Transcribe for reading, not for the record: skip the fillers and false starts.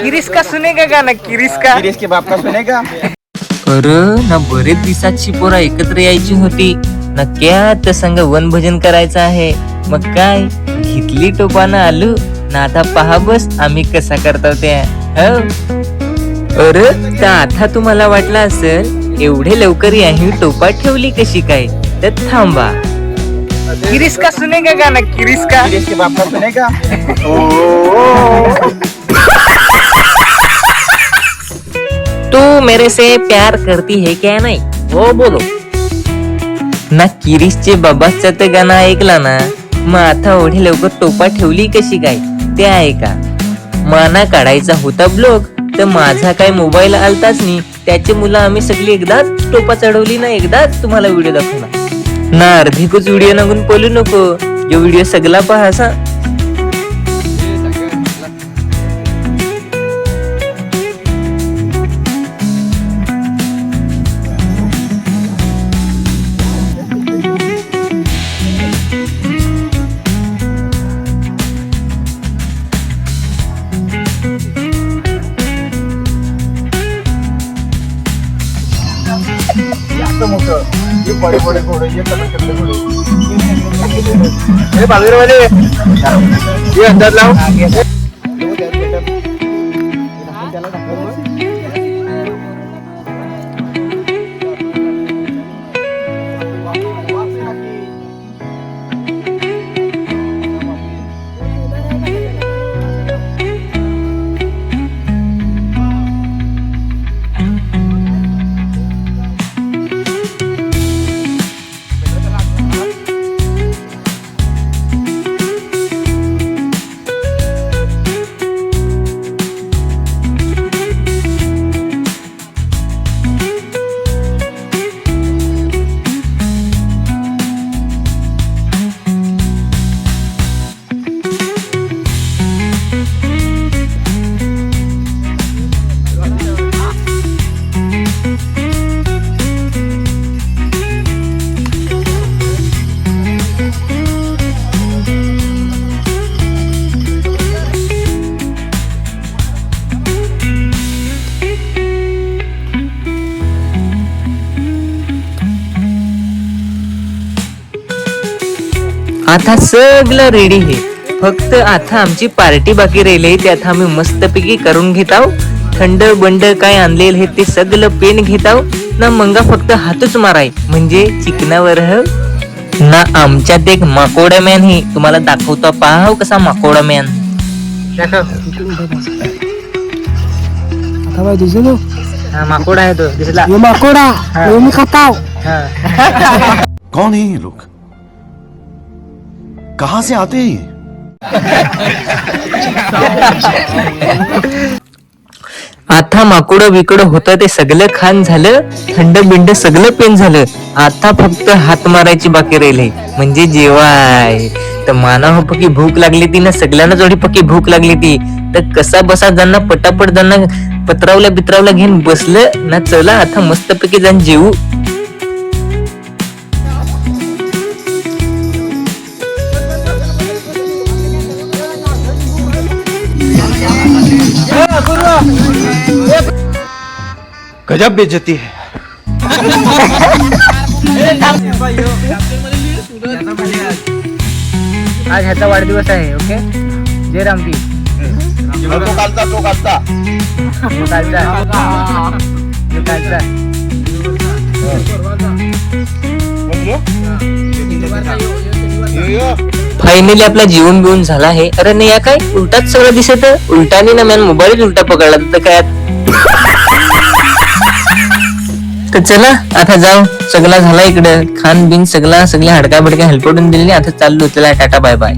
किरीस का सुनेगा गाना किरीस के बाप का सुनेगा. खरं ना, बरेच दिवसाची पोरा एकत्र यायची होती ना, क्या संग वनभोजन करायचं आहे. मग काय घेतली टोपानं आलू ना, आता पहा बस आम्ही कसा करतो त्या. अरे तर आता तुम्हाला वाटलं असेल एवढे लवकर याही टोपा ठेवली कशी काय, तर थांबा. किरीस का सुनेगा गाना किरीस के बाप का सुनेगा. तू मेरे से प्यार करती है क्या नाही, हो बोलो ना. किरीसचे बाबाचा तर गाणं ऐकला ना, मग आता एवढी लवकर टोपा ठेवली कशी काय ते आहे का. माना काढायचा होता ब्लॉग, तर माझा काय मोबाईल आलताच नाही. त्याची मुलं आम्ही सगळी एकदाच टोपा चढवली ना, एकदाच तुम्हाला व्हिडिओ दाखवला ना. अर्धिकच व्हिडिओ नगून बोलू नको, जो व्हिडिओ सगळा पहा. ये बड़े बड़े घोड़े, ये कलर घोड़े, ये बागेर वाले, ये अंदर लाओ. आता सगळं रेडी आहे, फक्त आता आमची पार्टी बाकी राहिली. ते आता आम्ही मस्तपैकी करून घेत आहो. थंड बंड काय आणलेलं हे ते सगळं पेन घेत आहो ना. मंगा फक्त हातच माराय म्हणजे चिकनावर ना. आमच्यात एक माकोडा मॅन ही तुम्हाला दाखवतो, पहा कसा माकोडा मॅन. माकोडा आहे तो दिसला. माकोडा मी खाता. कौन है ये लोग, कहां से आते हैं? आता माकोडं बिकडं होतं ते सगळं खान झालं, थंड बिंड सगळं पेन झालं. आता फक्त हात मारायची बाकी राहिले म्हणजे जेवाय. तर माना हो पकी भूक लागली ती ना, सगळ्यांना जोडी पकी भूक लागली ती. तर कसा बसा ज्यांना पटापट ज्यांना पत्रावल्या घेऊन बसलं ना. चला आता मस्तपैकी जाऊन जेवू. गजब बेइज्जती है. आज ह्याचा वाढदिवस आहे. ओके जय रामजी. तो कालचा फायनली आपला जीवन बिवून झाला आहे. अरे नाही या काय उलटाच सगळं दिसत. उलटाने ना मॅन मोबाईल उलटा पकडला तर काय. तर चला आता जाऊ, सगळा झाला इकडं खान बिन सगळ्या हाडका बडक्या हेल्पडून दिली. आता चाललो, चला टाटा बाय बाय.